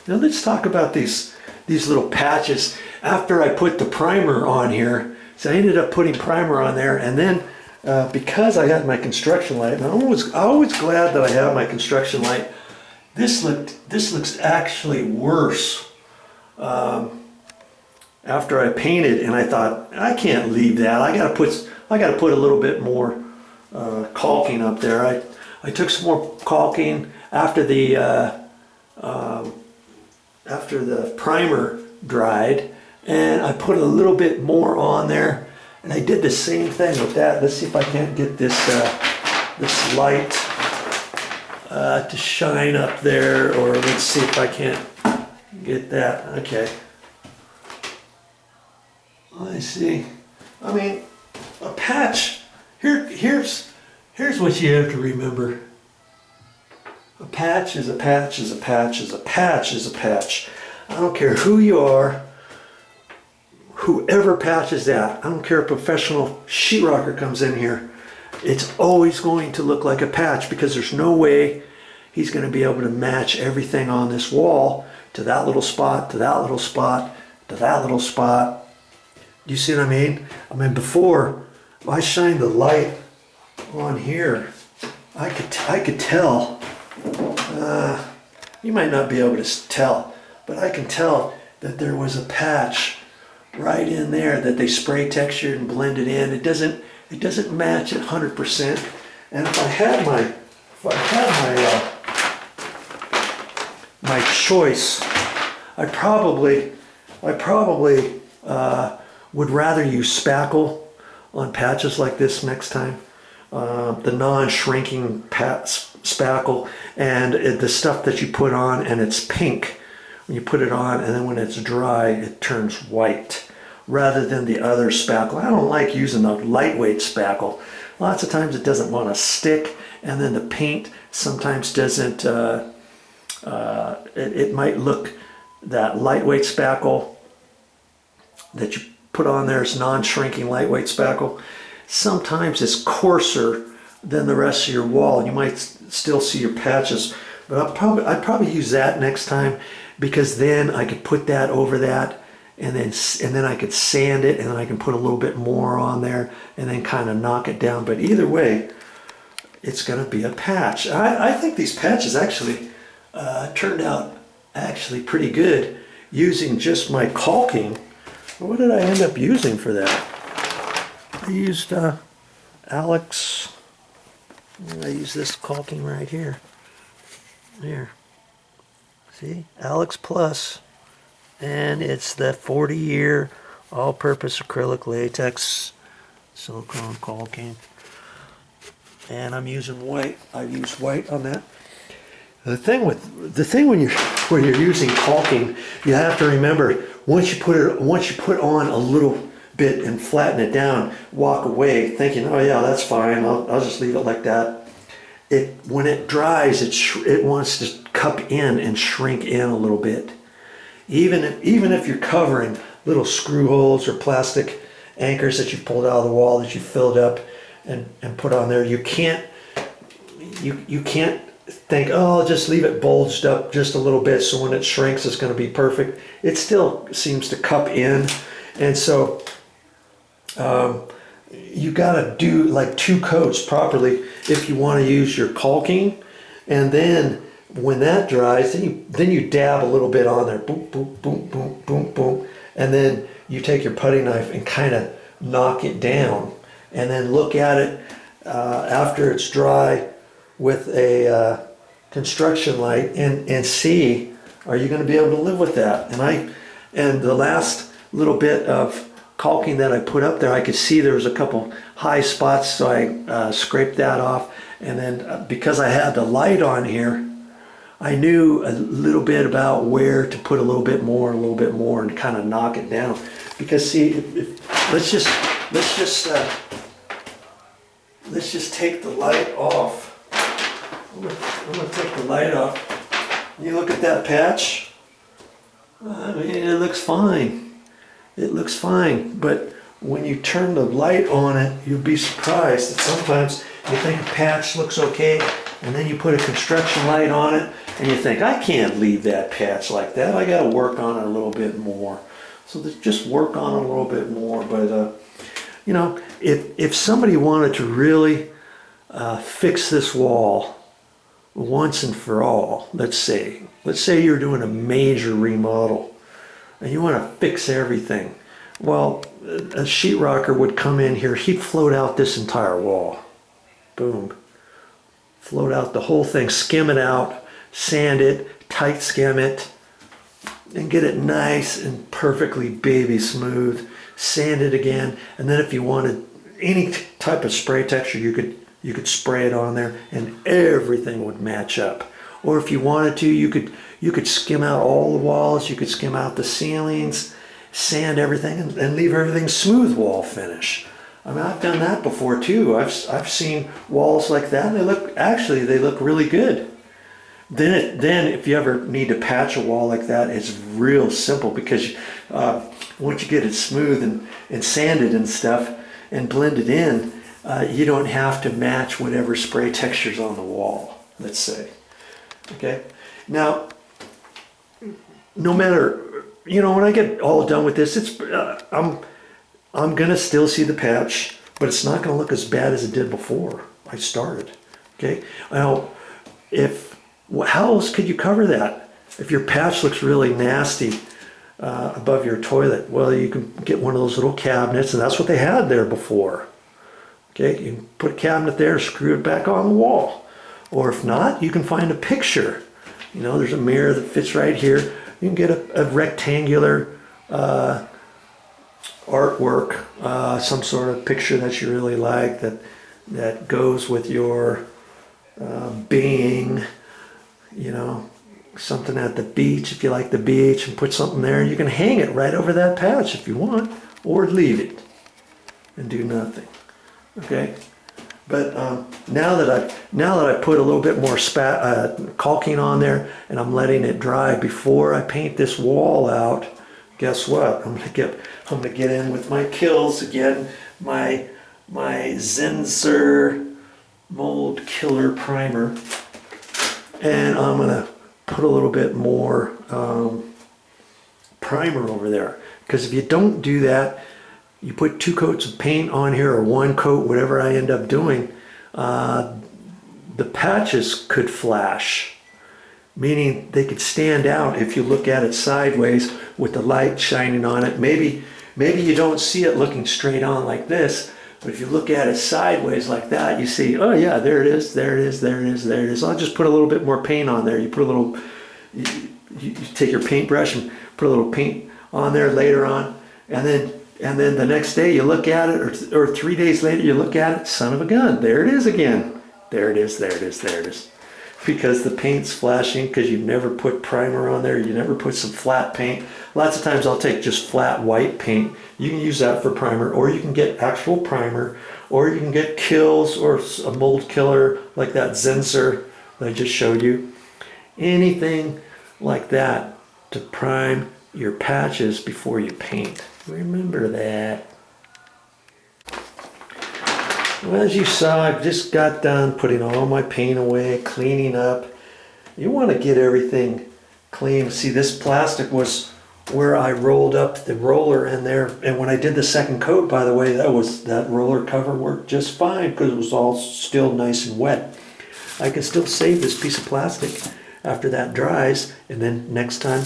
Now let's talk about these little patches. After I put the primer on here, so I ended up putting primer on there, and then because I had my construction light, and I'm always glad that I have my construction light. This looks actually worse after I painted, and I thought I can't leave that. I gotta put a little bit more caulking up there. I took some more caulking after the primer dried, and I put a little bit more on there, and I did the same thing with that. Let's see if I can't get this this light to shine up there, or let's see if I can't get that. Okay, I see. I mean, a patch. Here's what you have to remember. A patch is a patch is a patch is a patch is a patch. I don't care who you are, whoever patches that. I don't care if a professional sheetrocker comes in here. It's always going to look like a patch, because there's no way he's going to be able to match everything on this wall to that little spot, to that little spot, to that little spot. You see what I mean? I mean, before I shined the light on here, I could tell. You might not be able to tell, but I can tell that there was a patch right in there that they spray textured and blended in. It doesn't match at 100%. And if I had my choice, I probably would rather use spackle on patches like this next time. The non-shrinking spackle, and the stuff that you put on, and it's pink when you put it on, and then when it's dry it turns white, rather than the other spackle. I don't like using the lightweight spackle. Lots of times it doesn't want to stick, and then the paint sometimes doesn't, it might look, that lightweight spackle that you put on there is non-shrinking lightweight spackle. Sometimes it's coarser than the rest of your wall. You might still see your patches, but I'd probably use that next time, because then I could put that over that, and then I could sand it, and then I can put a little bit more on there, and then kind of knock it down. But either way, it's going to be a patch. I think these patches actually turned out actually pretty good using just my caulking. What did I end up using for that? I used Alex. I use this caulking right here. Here. See? Alex Plus. And it's the 40-year all-purpose acrylic latex silicone caulking. And I'm using white. I use white on that. The thing when you're using caulking, you have to remember, once you put on a little bit and flatten it down, walk away thinking, oh yeah, that's fine, I'll just leave it like that. When it dries, it wants to cup in and shrink in a little bit. Even if you're covering little screw holes or plastic anchors that you pulled out of the wall that you filled up and put on there, you can't think, oh, I'll just leave it bulged up just a little bit so when it shrinks it's going to be perfect. It still seems to cup in, and so you got to do like 2 coats properly if you want to use your caulking. And then when that dries, then you dab a little bit on there, boom, boom, boom, boom, boom, boom, and then you take your putty knife and kind of knock it down, and then look at it after it's dry with a construction light and see, are you going to be able to live with that? And the last little bit of caulking that I put up there, I could see there was a couple high spots, so I scraped that off. And then because I had the light on here, I knew a little bit about where to put a little bit more and kind of knock it down. Because see, let's just take the light off. I'm gonna take the light off. You look at that patch. I mean, it looks fine. It looks fine, but when you turn the light on it, you'll be surprised that sometimes you think a patch looks okay, and then you put a construction light on it, and you think, I can't leave that patch like that. I got to work on it a little bit more. So just work on it a little bit more. But, you know, if somebody wanted to really fix this wall once and for all, let's say you're doing a major remodel and you want to fix everything. Well, a sheetrocker would come in here, he'd float out this entire wall. Boom. Float out the whole thing, skim it out, sand it, tight skim it, and get it nice and perfectly baby smooth. Sand it again, and then if you wanted any type of spray texture, you could spray it on there and everything would match up. Or if you wanted to, you could skim out all the walls, you could skim out the ceilings, sand everything, and leave everything smooth wall finish. I mean, I've done that before too. I've seen walls like that, and they look really good. Then if you ever need to patch a wall like that, it's real simple, because once you get it smooth and sanded and stuff and blended in, you don't have to match whatever spray texture's on the wall, let's say. Okay. Now, no matter, you know, when I get all done with this, I'm gonna still see the patch, but it's not gonna look as bad as it did before I started. Okay. Now, how else could you cover that? If your patch looks really nasty above your toilet, well, you can get one of those little cabinets, and that's what they had there before. Okay, you can put a cabinet there, screw it back on the wall. Or if not, you can find a picture. You know, there's a mirror that fits right here. You can get a rectangular artwork, some sort of picture that you really like that goes with your being. You know, something at the beach, if you like the beach, and put something there. You can hang it right over that patch if you want, or leave it and do nothing. Okay, but now that I put a little bit more caulking on there, and I'm letting it dry before I paint this wall out, guess what? I'm gonna get in with my kills again, my Zinsser mold killer primer, and I'm gonna put a little bit more primer over there, because if you don't do that, you put 2 coats of paint on here, or 1 coat, whatever I end up doing, the patches could flash, meaning they could stand out if you look at it sideways with the light shining on it. Maybe you don't see it looking straight on like this, but if you look at it sideways like that, you see, oh yeah, there it is, there it is, there it is, there it is. I'll just put a little bit more paint on there. You put a little, you take your paintbrush and put a little paint on there later on, and then the next day you look at it, or 3 days later you look at it, son of a gun, there it is again. There it is, there it is, there it is. Because the paint's flashing, because you never put primer on there, you never put some flat paint. Lots of times I'll take just flat white paint. You can use that for primer, or you can get actual primer, or you can get kills or a mold killer like that Zinsser that I just showed you. Anything like that to prime your patches before you paint. Remember that. Well, as you saw, I just got done putting all my paint away, cleaning up. You want to get everything clean. See, this plastic was where I rolled up the roller in there, and when I did the second coat, by the way, that roller cover worked just fine because it was all still nice and wet. I can still save this piece of plastic after that dries, and then next time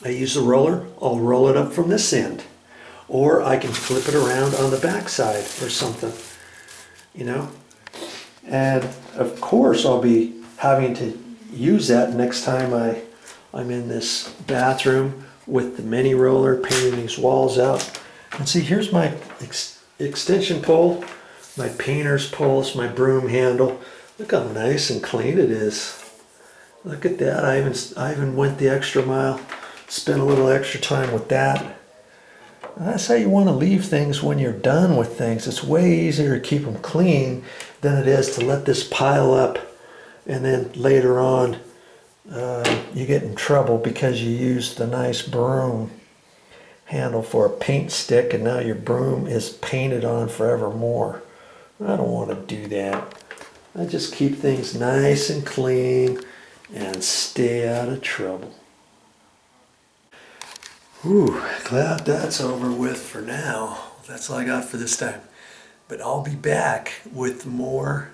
I use the roller, I'll roll it up from this end, or I can flip it around on the back side or something, you know. And of course I'll be having to use that next time I'm in this bathroom with the mini roller painting these walls out. And see, here's my extension pole, my painter's pole, my broom handle. Look how nice and clean it is. Look at that. I even went the extra mile, spent a little extra time with that. And that's how you want to leave things when you're done with things. It's way easier to keep them clean than it is to let this pile up, and then later on you get in trouble because you used the nice broom handle for a paint stick, and now your broom is painted on forevermore. I don't want to do that. I just keep things nice and clean, and stay out of trouble. Whew, glad that's over with for now. That's all I got for this time. But I'll be back with more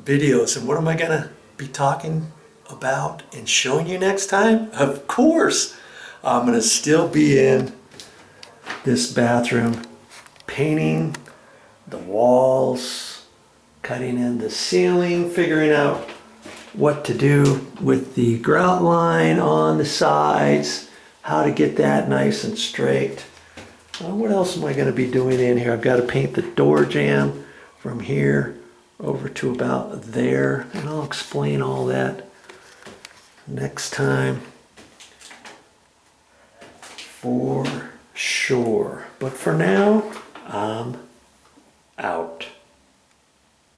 videos. And what am I gonna be talking about and showing you next time? Of course, I'm gonna still be in this bathroom, painting the walls, cutting in the ceiling, figuring out what to do with the grout line on the sides, how to get that nice and straight. What else am I going to be doing in here? I've got to paint the door jamb from here over to about there, and I'll explain all that next time for sure. But for now, I'm out.